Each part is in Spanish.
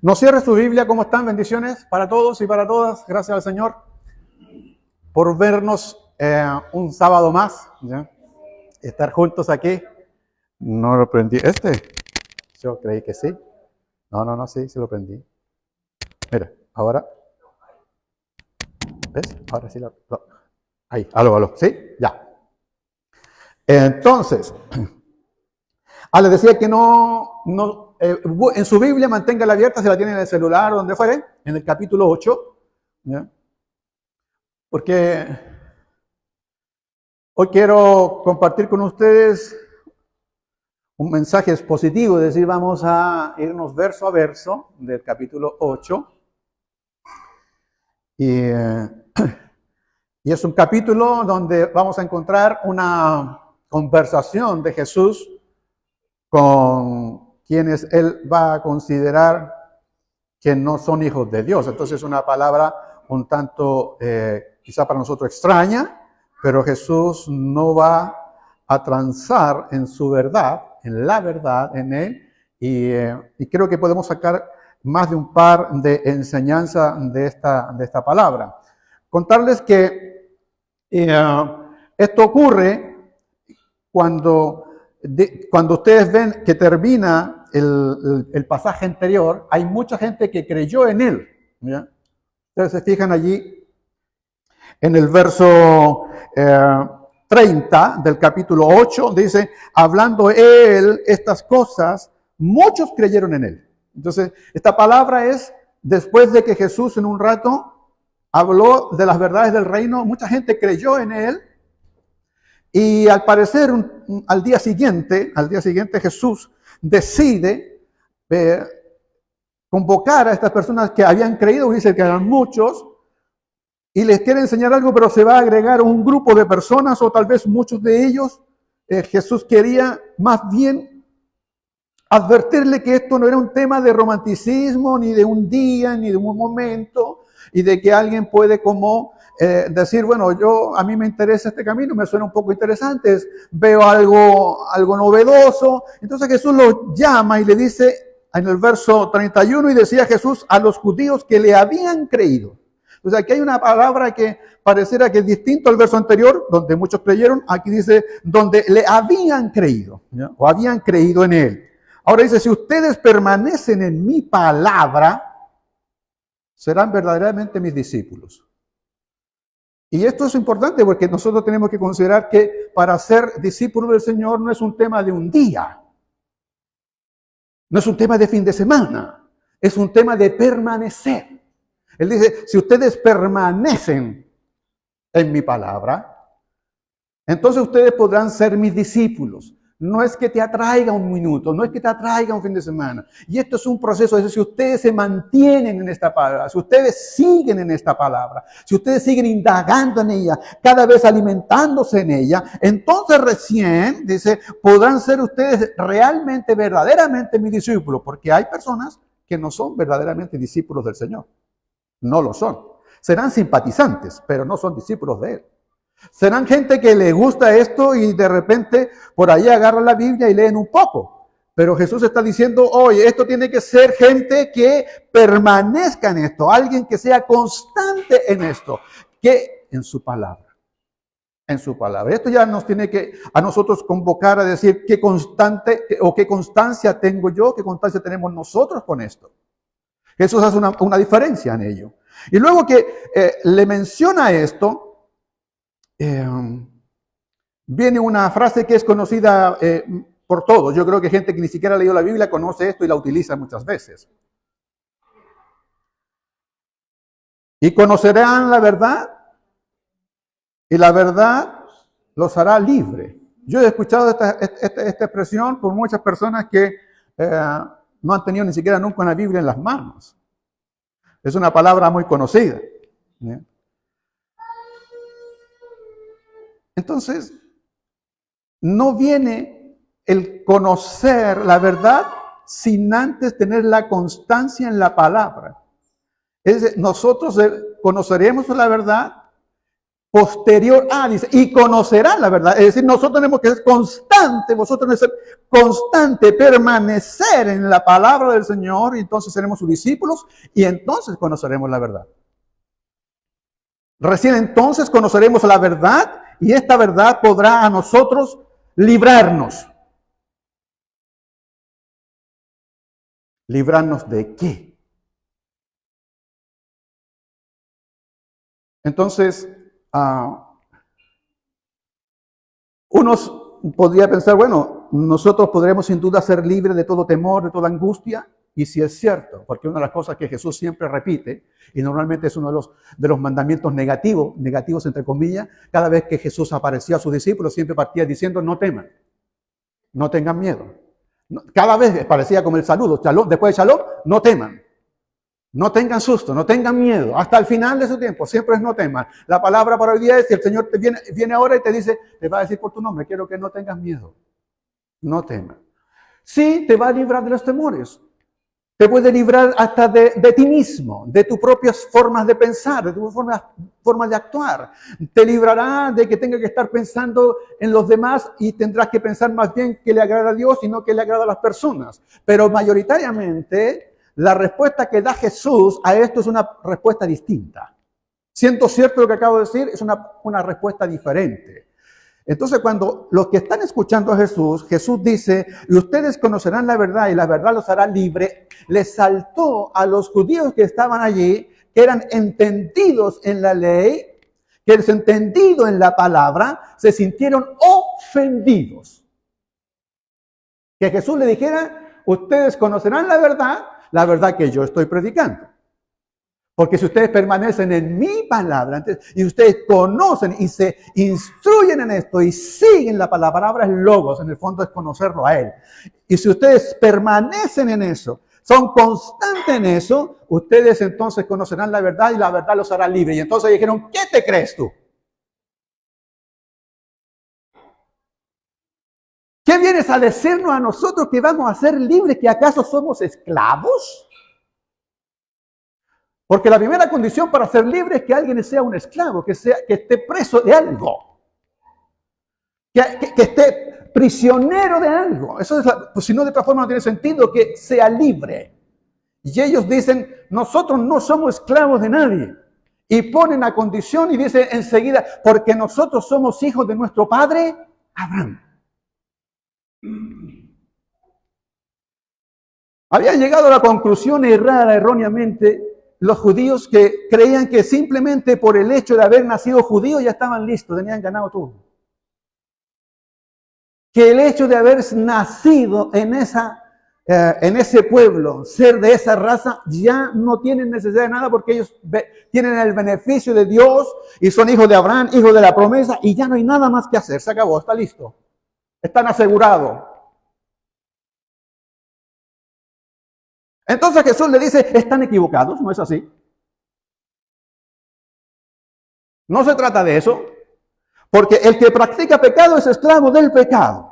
No cierre su Biblia. ¿Cómo están? Bendiciones para todos y para todas. Gracias al Señor por vernos un sábado más, ¿ya? Estar juntos aquí. No lo prendí. Yo creí que sí. No, sí lo prendí. Mira, ahora. ¿Ves? Ahora sí ahí, aló. ¿Sí? Ya. Entonces, les decía que en su Biblia manténgala abierta, si la tienen en el celular o donde fuere, en el capítulo 8, ¿ya? Porque hoy quiero compartir con ustedes un mensaje expositivo, es decir, vamos a irnos verso a verso del capítulo 8. Y es un capítulo donde vamos a encontrar una conversación de Jesús con quienes él va a considerar que no son hijos de Dios. Entonces es una palabra un tanto quizá para nosotros extraña, pero Jesús no va a transar en su verdad, en la verdad, en él, y creo que podemos sacar más de un par de enseñanzas de esta palabra. Contarles que esto ocurre cuando ustedes ven que termina el pasaje anterior, hay mucha gente que creyó en él, ¿ya? Ustedes se fijan allí en el verso 30 del capítulo 8, dice, hablando él estas cosas, muchos creyeron en él. Entonces, esta palabra es después de que Jesús en un rato habló de las verdades del reino, mucha gente creyó en él. Y al parecer, al día siguiente Jesús decide convocar a estas personas que habían creído, dice que eran muchos, y les quiere enseñar algo, pero se va a agregar un grupo de personas, o tal vez muchos de ellos. Jesús quería más bien advertirle que esto no era un tema de romanticismo, ni de un día, ni de un momento, y de que alguien puede como decir, bueno, a mí me interesa este camino, me suena un poco interesante, veo algo novedoso. Entonces Jesús lo llama y le dice en el verso 31, y decía Jesús a los judíos que le habían creído. O sea, aquí hay una palabra que pareciera que es distinto al verso anterior, donde muchos creyeron. Aquí dice, donde le habían creído, ¿ya? O habían creído en él. Ahora dice, si ustedes permanecen en mi palabra, serán verdaderamente mis discípulos. Y esto es importante porque nosotros tenemos que considerar que para ser discípulo del Señor no es un tema de un día, no es un tema de fin de semana, es un tema de permanecer. Él dice, si ustedes permanecen en mi palabra, entonces ustedes podrán ser mis discípulos. No es que te atraiga un minuto, no es que te atraiga un fin de semana. Y esto es un proceso. Es decir, si ustedes se mantienen en esta palabra, si ustedes siguen en esta palabra, si ustedes siguen indagando en ella, cada vez alimentándose en ella, entonces recién, dice, podrán ser ustedes realmente, verdaderamente mis discípulos. Porque hay personas que no son verdaderamente discípulos del Señor. No lo son. Serán simpatizantes, pero no son discípulos de él. Serán gente que le gusta esto y de repente por ahí agarran la Biblia y leen un poco. Pero Jesús está diciendo, oye, esto tiene que ser gente que permanezca en esto, alguien que sea constante en esto, que en su palabra. En su palabra. Esto ya nos tiene que a nosotros convocar a decir qué constante o qué constancia tengo yo, qué constancia tenemos nosotros con esto. Jesús hace una diferencia en ello. Y luego que le menciona esto, viene una frase que es conocida por todos. Yo creo que gente que ni siquiera ha leído la Biblia conoce esto y la utiliza muchas veces. Y conocerán la verdad, y la verdad los hará libre. Yo he escuchado esta expresión por muchas personas que no han tenido ni siquiera nunca una Biblia en las manos. Es una palabra muy conocida. Entonces, no viene el conocer la verdad sin antes tener la constancia en la palabra. Es decir, nosotros conoceremos la verdad posterior a, dice, y conocerán la verdad. Es decir, nosotros tenemos que ser constantes, vosotros tenemos que ser constante, permanecer en la palabra del Señor, y entonces seremos sus discípulos, y entonces conoceremos la verdad. Recién entonces conoceremos la verdad, y esta verdad podrá a nosotros librarnos. ¿Librarnos de qué? Entonces, unos podría pensar, bueno, nosotros podremos sin duda ser libres de todo temor, de toda angustia, y si es cierto, porque una de las cosas que Jesús siempre repite, y normalmente es uno de los mandamientos negativos entre comillas, cada vez que Jesús aparecía a sus discípulos, siempre partía diciendo, no teman, no tengan miedo. Cada vez parecía como el saludo, después de Shalom, no teman. No tengan susto, no tengan miedo. Hasta el final de su tiempo, siempre es no teman. La palabra para hoy día es, si el Señor viene ahora y te dice, te va a decir por tu nombre, quiero que no tengas miedo. No temas. Sí, te va a librar de los temores. Te puede librar hasta de ti mismo, de tus propias formas de pensar, de tu forma de actuar. Te librará de que tengas que estar pensando en los demás y tendrás que pensar más bien que le agrada a Dios y no que le agrada a las personas. Pero mayoritariamente, la respuesta que da Jesús a esto es una respuesta distinta. Siento cierto lo que acabo de decir, es una respuesta diferente. Entonces, cuando los que están escuchando a Jesús, Jesús dice, y ustedes conocerán la verdad y la verdad los hará libre, les saltó a los judíos que estaban allí, que eran entendidos en la ley, que les entendido en la palabra, se sintieron ofendidos. Que Jesús le dijera, ustedes conocerán la verdad que yo estoy predicando. Porque si ustedes permanecen en mi palabra, y ustedes conocen y se instruyen en esto y siguen la palabra es logos, en el fondo es conocerlo a Él. Y si ustedes permanecen en eso, son constantes en eso, ustedes entonces conocerán la verdad y la verdad los hará libres. Y entonces dijeron, ¿qué te crees tú? ¿Qué vienes a decirnos a nosotros que vamos a ser libres, que acaso somos esclavos? Porque la primera condición para ser libre es que alguien sea un esclavo, que esté preso de algo, que esté prisionero de algo. Eso es pues si no, de otra forma no tiene sentido que sea libre. Y ellos dicen, nosotros no somos esclavos de nadie. Y ponen la condición y dicen enseguida, porque nosotros somos hijos de nuestro padre Abraham. Habían llegado a la conclusión errada, erróneamente, los judíos, que creían que simplemente por el hecho de haber nacido judíos ya estaban listos, tenían ganado todo. Que el hecho de haber nacido en ese pueblo, ser de esa raza, ya no tienen necesidad de nada porque ellos tienen el beneficio de Dios y son hijos de Abraham, hijos de la promesa, y ya no hay nada más que hacer, se acabó, está listo. Están asegurados. Entonces Jesús le dice, están equivocados, ¿no es así? No se trata de eso, porque el que practica pecado es esclavo del pecado.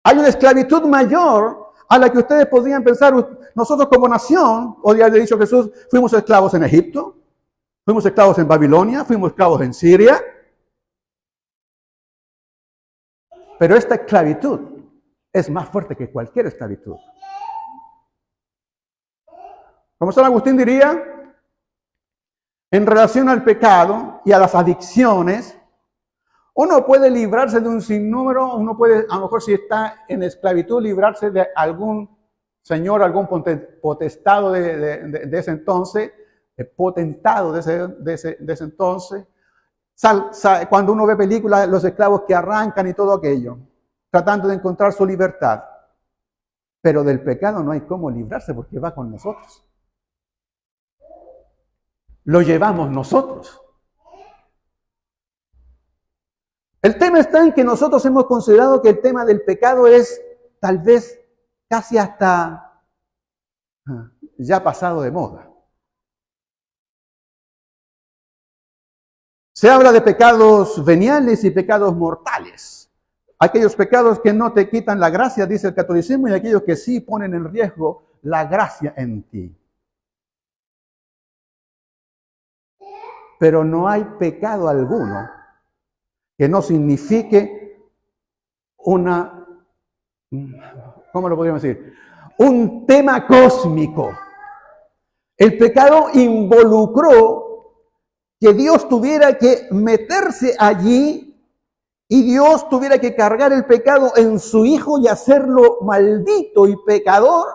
Hay una esclavitud mayor a la que ustedes podrían pensar. Nosotros como nación, hoy ya le he dicho Jesús, fuimos esclavos en Egipto, fuimos esclavos en Babilonia, fuimos esclavos en Siria. Pero esta esclavitud es más fuerte que cualquier esclavitud. Como San Agustín diría, en relación al pecado y a las adicciones, uno puede librarse de un sinnúmero, uno puede, a lo mejor si está en esclavitud, librarse de algún señor, algún potestado de ese entonces, potentado de ese entonces. Cuando uno ve películas, los esclavos que arrancan y todo aquello, tratando de encontrar su libertad. Pero del pecado no hay cómo librarse porque va con nosotros. Lo llevamos nosotros. El tema está en que nosotros hemos considerado que el tema del pecado es tal vez casi hasta ya pasado de moda. Se habla de pecados veniales y pecados mortales. Aquellos pecados que no te quitan la gracia, dice el catolicismo, y aquellos que sí ponen en riesgo la gracia en ti. pero no hay pecado alguno que no signifique una, ¿cómo lo podríamos decir? Un tema cósmico. El pecado involucró que Dios tuviera que meterse allí y Dios tuviera que cargar el pecado en su Hijo y hacerlo maldito y pecador,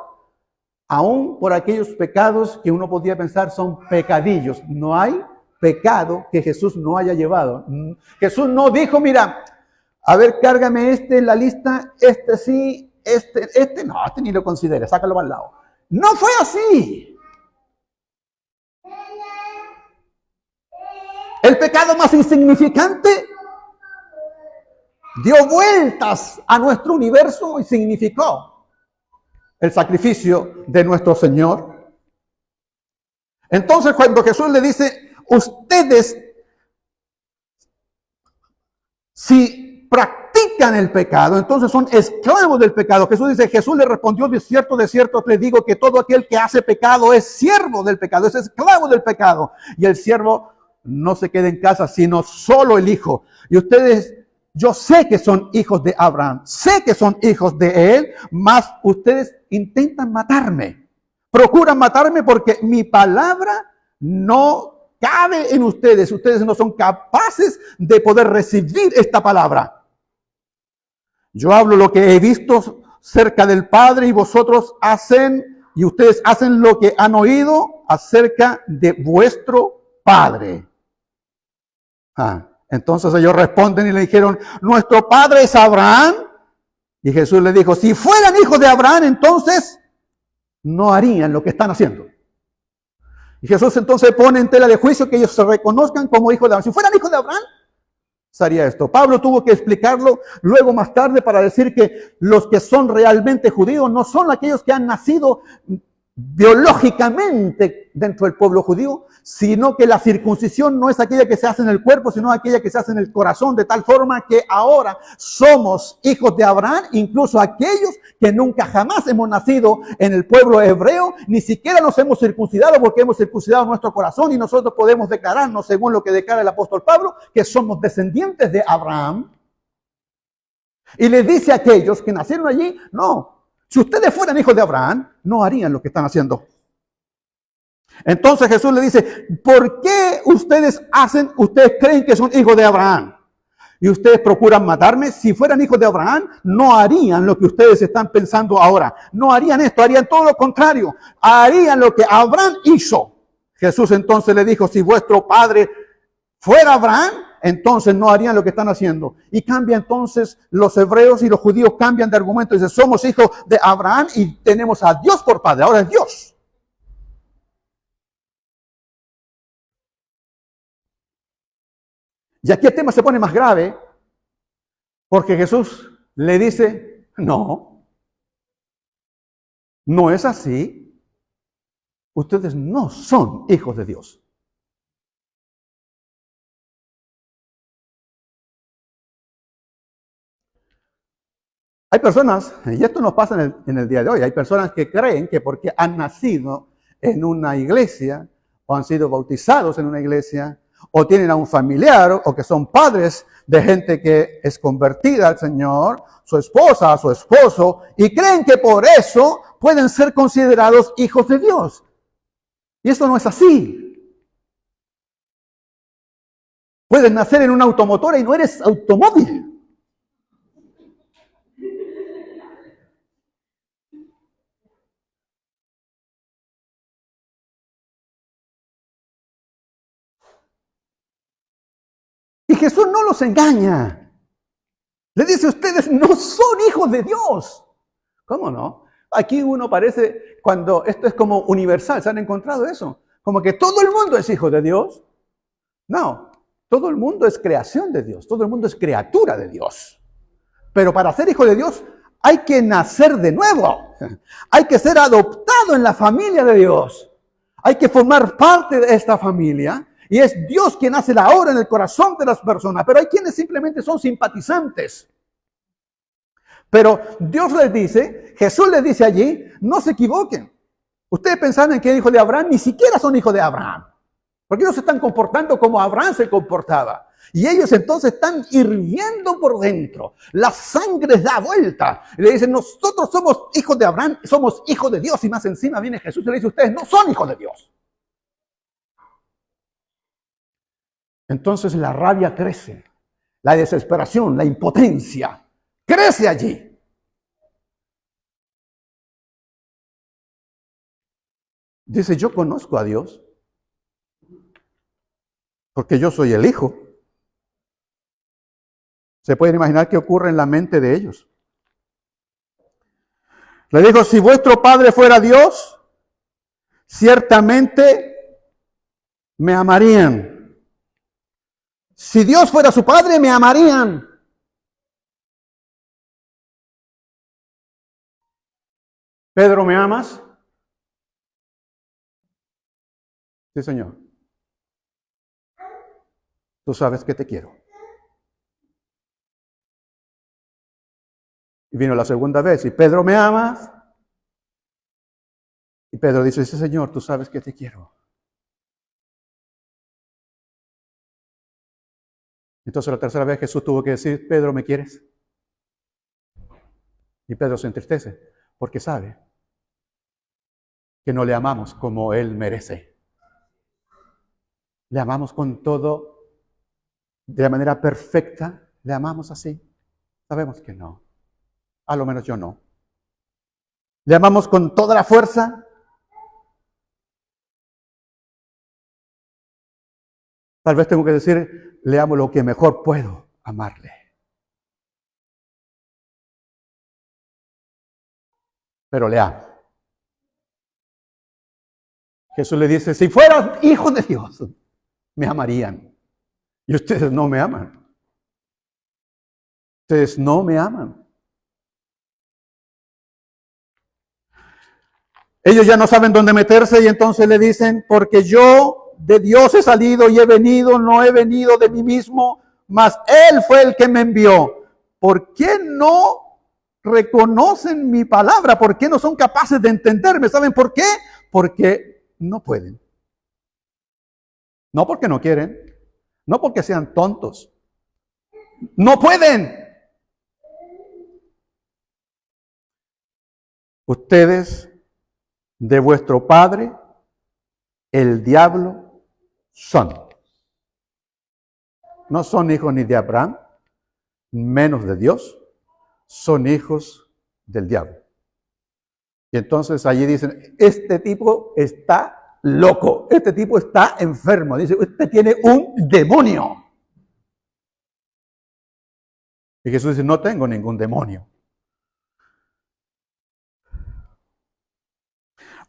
aún por aquellos pecados que uno podría pensar son pecadillos. No hay pecado que Jesús no haya llevado. Jesús no dijo, mira, a ver, cárgame este en la lista, este sí, este no, este ni lo considera, sácalo para el lado. No fue así. El pecado más insignificante dio vueltas a nuestro universo y significó el sacrificio de nuestro Señor. Entonces, cuando Jesús le dice, ustedes, si practican el pecado, entonces son esclavos del pecado. Jesús le respondió, de cierto les digo que todo aquel que hace pecado es siervo del pecado, es esclavo del pecado. Y el siervo no se queda en casa, sino solo el hijo. Y ustedes, yo sé que son hijos de Abraham, sé que son hijos de él, mas ustedes intentan matarme. Procuran matarme porque mi palabra no cabe en ustedes. Ustedes no son capaces de poder recibir esta palabra. Yo hablo lo que he visto cerca del Padre y vosotros hacen, y ustedes hacen lo que han oído acerca de vuestro Padre. Entonces ellos responden y le dijeron, nuestro padre es Abraham. Y Jesús le dijo, si fueran hijos de Abraham, entonces no harían lo que están haciendo. Y Jesús entonces pone en tela de juicio que ellos se reconozcan como hijos de Abraham. Si fueran hijos de Abraham, se haría esto. Pablo tuvo que explicarlo luego más tarde para decir que los que son realmente judíos no son aquellos que han nacido biológicamente dentro del pueblo judío, sino que la circuncisión no es aquella que se hace en el cuerpo, sino aquella que se hace en el corazón, de tal forma que ahora somos hijos de Abraham, incluso aquellos que nunca jamás hemos nacido en el pueblo hebreo, ni siquiera nos hemos circuncidado porque hemos circuncidado nuestro corazón y nosotros podemos declararnos, según lo que declara el apóstol Pablo, que somos descendientes de Abraham. Y les dice a aquellos que nacieron allí, no, si ustedes fueran hijos de Abraham, no harían lo que están haciendo. Entonces Jesús le dice, ¿por qué ustedes creen que son hijos de Abraham? Y ustedes procuran matarme. Si fueran hijos de Abraham, no harían lo que ustedes están pensando ahora. No harían esto, harían todo lo contrario. Harían lo que Abraham hizo. Jesús entonces le dijo, si vuestro padre fuera Abraham, entonces no harían lo que están haciendo. Y cambia entonces, los hebreos y los judíos cambian de argumento. Dicen, somos hijos de Abraham y tenemos a Dios por padre. Ahora es Dios. Y aquí el tema se pone más grave porque Jesús le dice, no es así. Ustedes no son hijos de Dios. Hay personas, y esto nos pasa en el día de hoy, hay personas que creen que porque han nacido en una iglesia o han sido bautizados en una iglesia o tienen a un familiar o que son padres de gente que es convertida al Señor, su esposa, su esposo, y creen que por eso pueden ser considerados hijos de Dios. Y eso no es así. Puedes nacer en una automotora y no eres automóvil. Y Jesús no los engaña. Le dice, ustedes no son hijos de Dios. ¿Cómo no? Aquí uno parece, cuando esto es como universal, ¿se han encontrado eso? Como que todo el mundo es hijo de Dios. No, todo el mundo es creación de Dios, todo el mundo es criatura de Dios. Pero para ser hijo de Dios hay que nacer de nuevo. Hay que ser adoptado en la familia de Dios. Hay que formar parte de esta familia. Y es Dios quien hace la obra en el corazón de las personas. Pero hay quienes simplemente son simpatizantes. Pero Dios les dice, Jesús les dice allí, no se equivoquen. Ustedes pensaban que eran hijos de Abraham, ni siquiera son hijos de Abraham. Porque ellos se están comportando como Abraham se comportaba. Y ellos entonces están hirviendo por dentro. La sangre da vuelta. Y le dicen, nosotros somos hijos de Abraham, somos hijos de Dios. Y más encima viene Jesús y le dice, ustedes no son hijos de Dios. Entonces la rabia crece. La desesperación, la impotencia, crece allí. Dice, yo conozco a Dios. Porque yo soy el hijo. Se pueden imaginar qué ocurre en la mente de ellos. Le dijo, si vuestro padre fuera Dios, ciertamente me amarían. Si Dios fuera su padre, me amarían. Pedro, ¿me amas? Sí, Señor. Tú sabes que te quiero. Y vino la segunda vez, y Pedro, ¿me amas? Y Pedro dice, sí, Señor, tú sabes que te quiero. Entonces la tercera vez Jesús tuvo que decir, Pedro, ¿me quieres? Y Pedro se entristece, porque sabe que no le amamos como Él merece. Le amamos con todo, de la manera perfecta, le amamos así. Sabemos que no. A lo menos yo no. Le amamos con toda la fuerza. Tal vez tengo que decir, le amo lo que mejor puedo amarle. Pero le amo. Jesús le dice, si fueran hijos de Dios, me amarían. Y ustedes no me aman. Ustedes no me aman. Ellos ya no saben dónde meterse y entonces le dicen, porque yo de Dios he salido y he venido, no he venido de mí mismo, mas Él fue el que me envió. ¿Por qué no reconocen mi palabra? ¿Por qué no son capaces de entenderme? ¿Saben por qué? Porque no pueden. No porque no quieren, no porque sean tontos. No pueden. Ustedes de vuestro padre, el diablo, son. No son hijos ni de Abraham, menos de Dios, son hijos del diablo. Y entonces allí dicen, este tipo está loco, este tipo está enfermo, dice, usted tiene un demonio. Y Jesús dice, no tengo ningún demonio.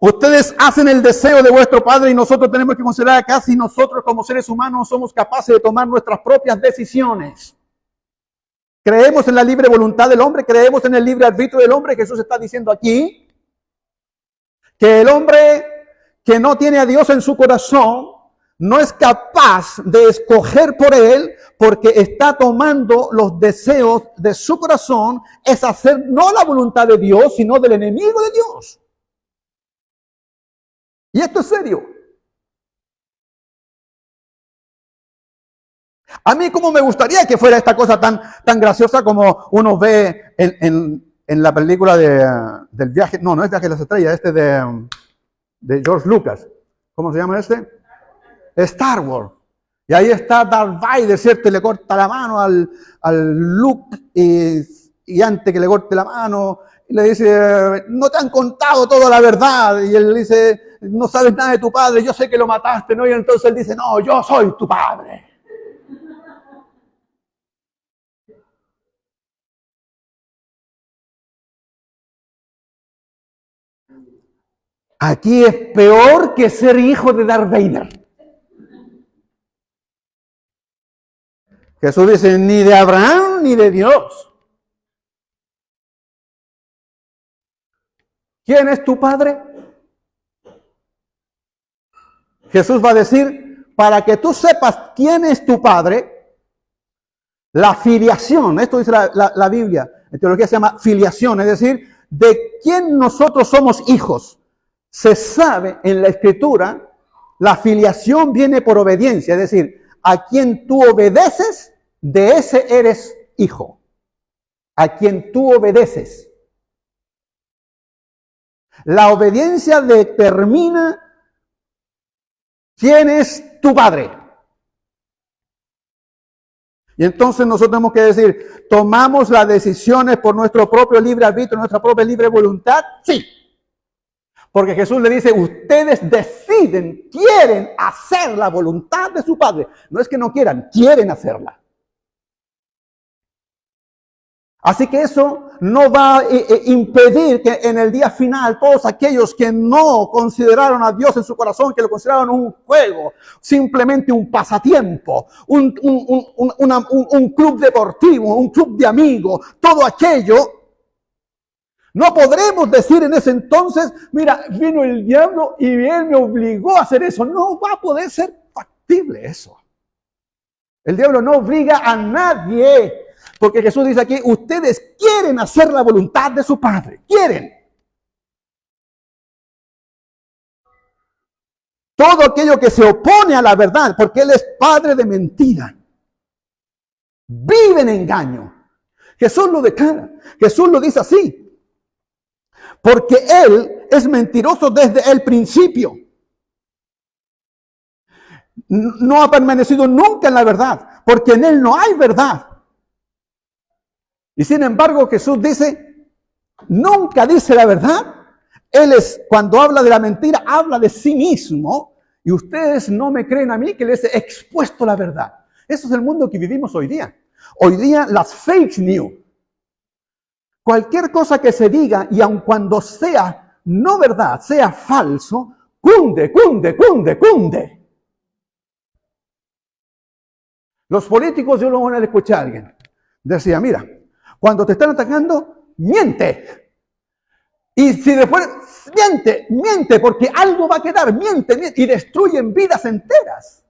Ustedes hacen el deseo de vuestro padre y nosotros tenemos que considerar acá si nosotros como seres humanos somos capaces de tomar nuestras propias decisiones. Creemos en la libre voluntad del hombre, creemos en el libre arbitrio del hombre. Jesús está diciendo aquí que el hombre que no tiene a Dios en su corazón no es capaz de escoger por él porque está tomando los deseos de su corazón, es hacer no la voluntad de Dios, sino del enemigo de Dios. Y esto es serio. A mí como me gustaría que fuera esta cosa tan graciosa como uno ve en la película del viaje, no es Viaje a las Estrellas, de George Lucas. ¿Cómo se llama este? Star Wars. Y ahí está Darth Vader, ¿cierto? Y le corta la mano al Luke y antes que le corte la mano, le dice, no te han contado toda la verdad. Y él dice, no sabes nada de tu padre, yo sé que lo mataste, ¿no? Y entonces él dice, no, yo soy tu padre. Aquí es peor que ser hijo de Darth Vader. Jesús dice, ni de Abraham ni de Dios. ¿Quién es tu padre? Jesús va a decir, para que tú sepas quién es tu padre, la filiación, esto dice la Biblia, en teología se llama filiación, es decir, de quién nosotros somos hijos. Se sabe en la Escritura La filiación viene por obediencia, es decir, a quien tú obedeces, de ese eres hijo. A quien tú obedeces. La obediencia determina quién es tu padre. Y entonces nosotros tenemos que decir, ¿tomamos las decisiones por nuestro propio libre arbitrio, nuestra propia libre voluntad? Sí. Porque Jesús le dice, ustedes deciden, quieren hacer la voluntad de su Padre. No es que no quieran, quieren hacerla. Así que eso no va a impedir que en el día final todos aquellos que no consideraron a Dios en su corazón, que lo consideraron un juego, simplemente un pasatiempo, un club deportivo, un club de amigos, todo aquello, no podremos decir en ese entonces, mira, vino el diablo y él me obligó a hacer eso. No va a poder ser factible eso. El diablo no obliga a nadie. Porque Jesús dice aquí, ustedes quieren hacer la voluntad de su Padre. Quieren. Todo aquello que se opone a la verdad, porque Él es padre de mentira, vive en engaño. Jesús lo declara. Jesús lo dice así. Porque Él es mentiroso desde el principio. No ha permanecido nunca en la verdad, porque en Él no hay verdad. Y sin embargo Jesús dice, nunca dice la verdad. Él es, cuando habla de la mentira, habla de sí mismo. Y ustedes no me creen a mí que les he expuesto la verdad. Eso es el mundo que vivimos hoy día. Hoy día las fake news. Cualquier cosa que se diga, y aun cuando sea no verdad, sea falso, cunde. Los políticos, yo lo voy a escuchar a alguien. Decía, mira, cuando te están atacando, miente. Y si después, miente, porque algo va a quedar, miente, y destruyen vidas enteras.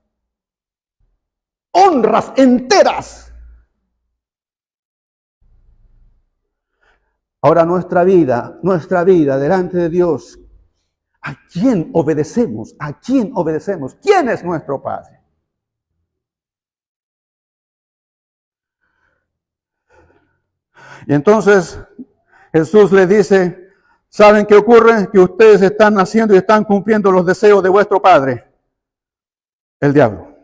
Honras enteras. Ahora nuestra vida delante de Dios, ¿a quién obedecemos? ¿A quién obedecemos? ¿Quién es nuestro Padre? Y entonces Jesús le dice, ¿saben qué ocurre? Que ustedes están haciendo y están cumpliendo los deseos de vuestro padre, el diablo.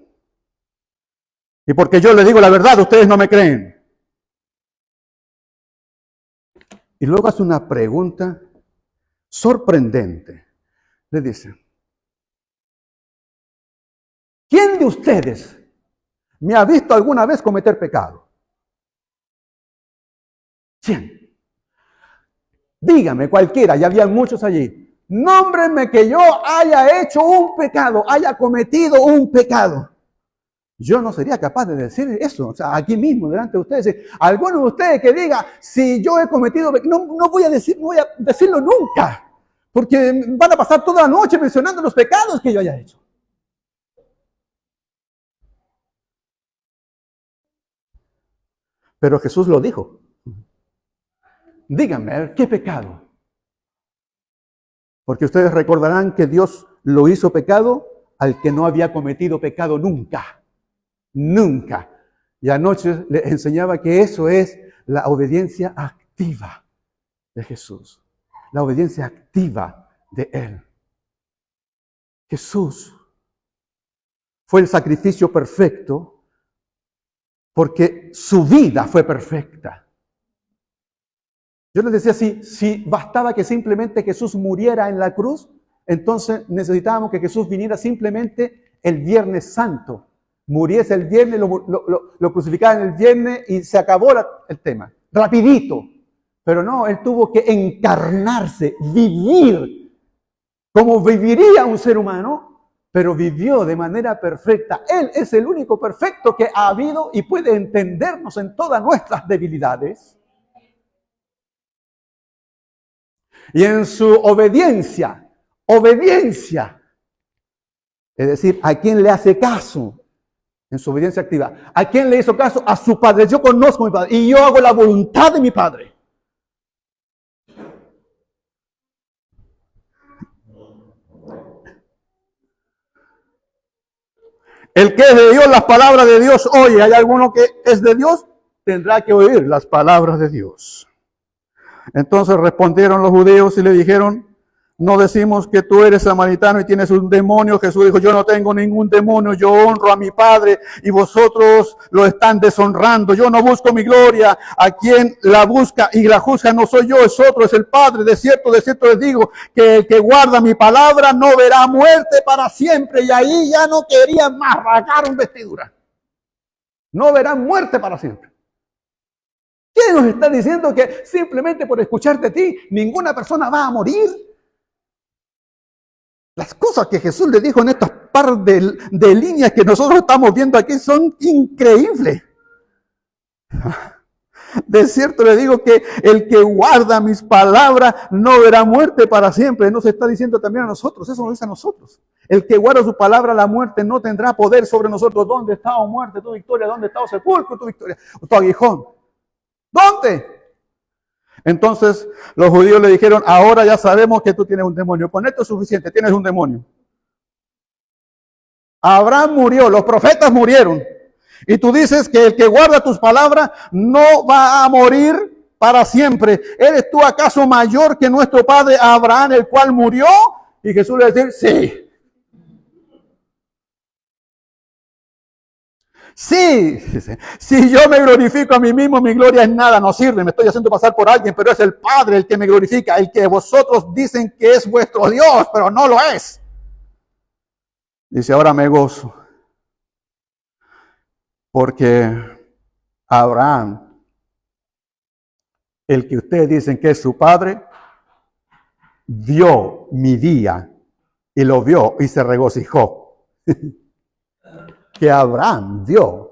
Y porque yo les digo la verdad, ustedes no me creen. Y luego hace una pregunta sorprendente. Le dice, ¿quién de ustedes me ha visto alguna vez cometer pecado? ¿Quién? Dígame cualquiera, ya había muchos allí. Nómbrenme que yo haya hecho un pecado, haya cometido un pecado. Yo no sería capaz de decir eso, o sea, aquí mismo, delante de ustedes. Alguno de ustedes que diga, si yo he cometido pecado, no voy a decirlo nunca, porque van a pasar toda la noche mencionando los pecados que yo haya hecho. Pero Jesús lo dijo. Díganme, ¿qué pecado? Porque ustedes recordarán que Dios lo hizo pecado al que no había cometido pecado nunca. Nunca. Y anoche le enseñaba que eso es la obediencia activa de Jesús. La obediencia activa de Él. Jesús fue el sacrificio perfecto porque su vida fue perfecta. Yo les decía, si bastaba que simplemente Jesús muriera en la cruz, entonces necesitábamos que Jesús viniera simplemente el Viernes Santo. Muriese el viernes, lo crucificaban el viernes y se acabó el tema. Rapidito. Pero no, Él tuvo que encarnarse, vivir como viviría un ser humano, pero vivió de manera perfecta. Él es el único perfecto que ha habido y puede entendernos en todas nuestras debilidades. Y en su obediencia, es decir, ¿a quién le hace caso? En su obediencia activa. ¿A quién le hizo caso? A su Padre. Yo conozco a mi Padre y yo hago la voluntad de mi Padre. El que es de Dios, las palabras de Dios oye. Hay alguno que es de Dios, tendrá que oír las palabras de Dios. Entonces respondieron los judíos y le dijeron, no decimos que tú eres samaritano y tienes un demonio. Jesús dijo, yo no tengo ningún demonio, yo honro a mi Padre y vosotros lo están deshonrando. Yo no busco mi gloria, a quien la busca y la juzga no soy yo, es otro, es el Padre. De cierto les digo que el que guarda mi palabra no verá muerte para siempre. Y ahí ya no querían más, rasgaron vestidura. No verán muerte para siempre. ¿Quién nos está diciendo que simplemente por escucharte a ti, ninguna persona va a morir? Las cosas que Jesús le dijo en estas par de líneas que nosotros estamos viendo aquí son increíbles. De cierto le digo que el que guarda mis palabras no verá muerte para siempre. Nos está diciendo también a nosotros, eso nos dice a nosotros. El que guarda su palabra, la muerte no tendrá poder sobre nosotros. ¿Dónde está, oh muerte, tu victoria? ¿Dónde está, oh sepulcro, tu victoria? Tu aguijón. ¿Dónde? Entonces los judíos le dijeron, ahora ya sabemos que tú tienes un demonio. Con esto es suficiente, tienes un demonio. Abraham murió, los profetas murieron. Y tú dices que el que guarda tus palabras no va a morir para siempre. ¿Eres tú acaso mayor que nuestro padre Abraham, el cual murió? Y Jesús le dice, sí. Sí, si yo me glorifico a mí mismo, mi gloria es nada, no sirve, me estoy haciendo pasar por alguien, pero es el Padre el que me glorifica, el que vosotros dicen que es vuestro Dios, pero no lo es. Dice, ahora me gozo, porque Abraham, el que ustedes dicen que es su padre, vio mi día y lo vio y se regocijó. Que Abraham vio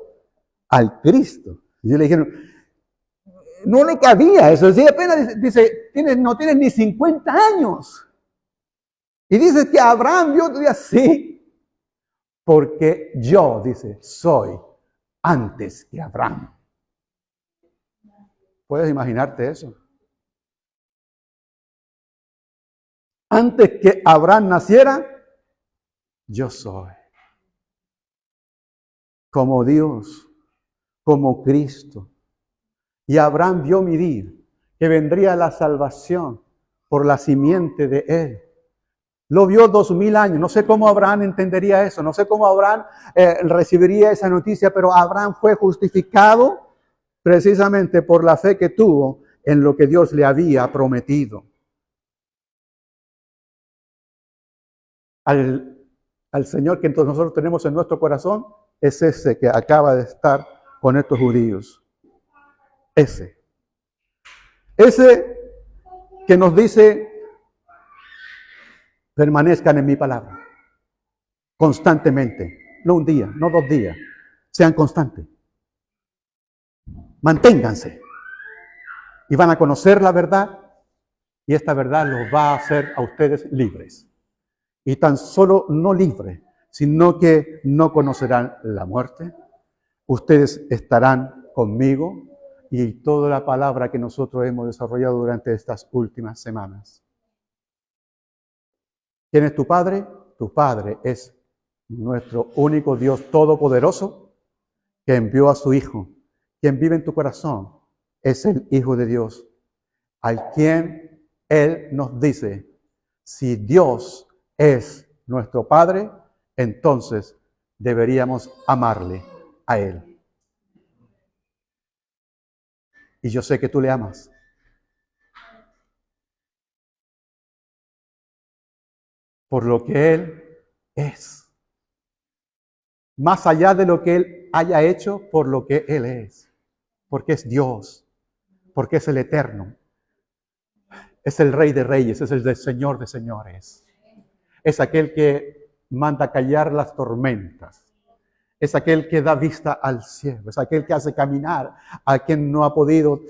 al Cristo. Y le dijeron, no le cabía eso. Si apenas dice, no tienes ni 50 años. Y dice que Abraham vio tu día. Sí, porque yo, dice, soy antes que Abraham. ¿Puedes imaginarte eso? Antes que Abraham naciera, yo soy. Como Dios, como Cristo. Y Abraham vio mi día, que vendría la salvación por la simiente de él. Lo vio 2000 años. No sé cómo Abraham entendería eso, no sé cómo Abraham recibiría esa noticia, pero Abraham fue justificado precisamente por la fe que tuvo en lo que Dios le había prometido. Al Señor que entonces nosotros tenemos en nuestro corazón, es ese que acaba de estar con estos judíos. Ese que nos dice, permanezcan en mi palabra, constantemente, no un día, no 2 días, sean constantes, manténganse, y van a conocer la verdad, y esta verdad los va a hacer a ustedes libres, y tan solo no libres, sino que no conocerán la muerte. Ustedes estarán conmigo y toda la palabra que nosotros hemos desarrollado durante estas últimas semanas. ¿Quién es tu Padre? Tu Padre es nuestro único Dios todopoderoso que envió a su Hijo. Quien vive en tu corazón es el Hijo de Dios, al quien Él nos dice, si Dios es nuestro Padre, entonces deberíamos amarle a Él. Y yo sé que tú le amas. Por lo que Él es. Más allá de lo que Él haya hecho, por lo que Él es. Porque es Dios. Porque es el Eterno. Es el Rey de Reyes. Es el Señor de Señores. Es aquel que manda callar las tormentas. Es aquel que da vista al cielo. Es aquel que hace caminar a quien no ha podido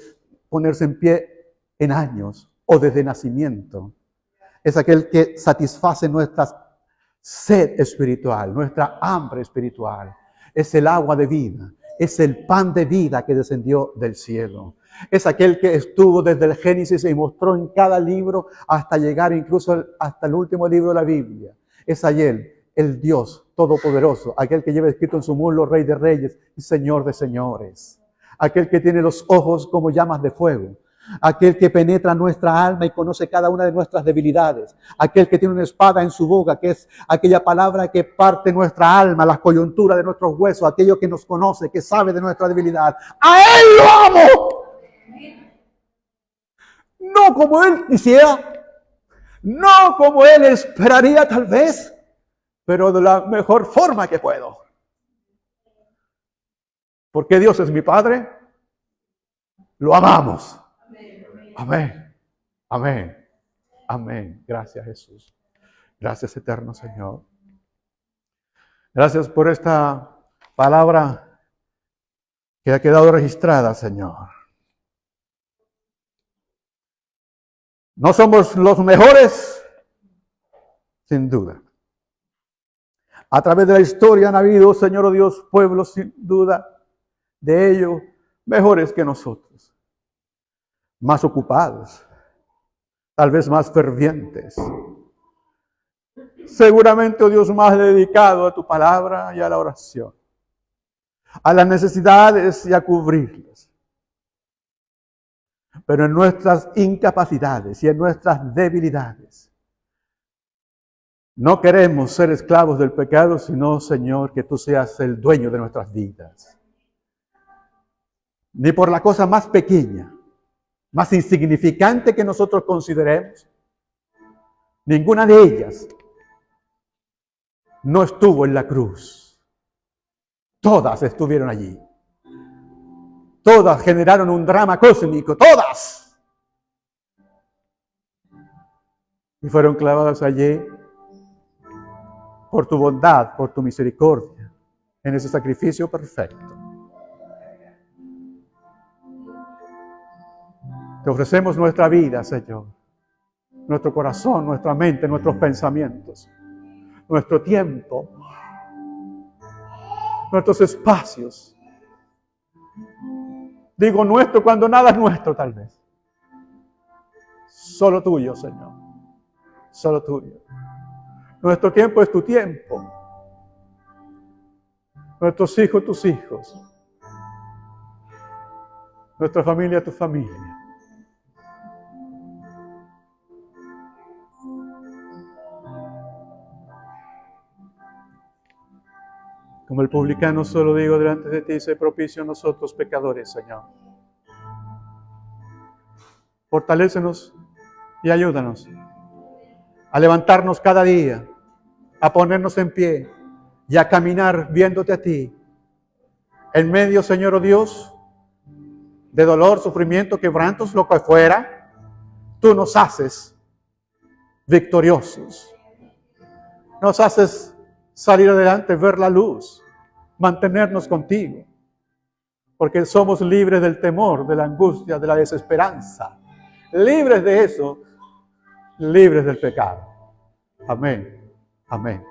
ponerse en pie en años o desde nacimiento. Es aquel que satisface nuestra sed espiritual, nuestra hambre espiritual. Es el agua de vida. Es el pan de vida que descendió del cielo. Es aquel que estuvo desde el Génesis y mostró en cada libro hasta llegar incluso hasta el último libro de la Biblia. Es el Dios Todopoderoso, aquel que lleva escrito en su muslo Rey de Reyes y Señor de Señores, aquel que tiene los ojos como llamas de fuego, aquel que penetra nuestra alma y conoce cada una de nuestras debilidades, aquel que tiene una espada en su boca, que es aquella palabra que parte nuestra alma, las coyunturas de nuestros huesos, aquello que nos conoce, que sabe de nuestra debilidad. ¡A Él lo amo! No como Él quisiera, no como Él esperaría tal vez, pero de la mejor forma que puedo. Porque Dios es mi Padre, lo amamos. Amén, amén, amén. Gracias, Jesús. Gracias, eterno Señor. Gracias por esta palabra que ha quedado registrada, Señor. No somos los mejores, sin duda. A través de la historia han habido, Señor oh Dios, pueblos sin duda de ellos mejores que nosotros, más ocupados, tal vez más fervientes. Seguramente, oh Dios, más dedicado a tu palabra y a la oración, a las necesidades y a cubrirlas. Pero en nuestras incapacidades y en nuestras debilidades, no queremos ser esclavos del pecado, sino, Señor, que tú seas el dueño de nuestras vidas. Ni por la cosa más pequeña, más insignificante que nosotros consideremos, ninguna de ellas no estuvo en la cruz. Todas estuvieron allí. Todas generaron un drama cósmico, todas. Y fueron clavadas allí por tu bondad, por tu misericordia, en ese sacrificio perfecto. Te ofrecemos nuestra vida, Señor, nuestro corazón, nuestra mente, nuestros pensamientos, nuestro tiempo, nuestros espacios. Digo nuestro cuando nada es nuestro, tal vez. Solo tuyo, Señor. Solo tuyo. Nuestro tiempo es tu tiempo. Nuestros hijos, tus hijos. Nuestra familia, tu familia. Como el publicano solo digo delante de ti, sé propicio a nosotros pecadores, Señor. Fortalécenos y ayúdanos a levantarnos cada día, a ponernos en pie y a caminar viéndote a ti. En medio, Señor oh Dios, de dolor, sufrimiento, quebrantos, lo que fuera, tú nos haces victoriosos. Nos haces salir adelante, ver la luz, mantenernos contigo. Porque somos libres del temor, de la angustia, de la desesperanza. Libres de eso, libres del pecado. Amén. Amén.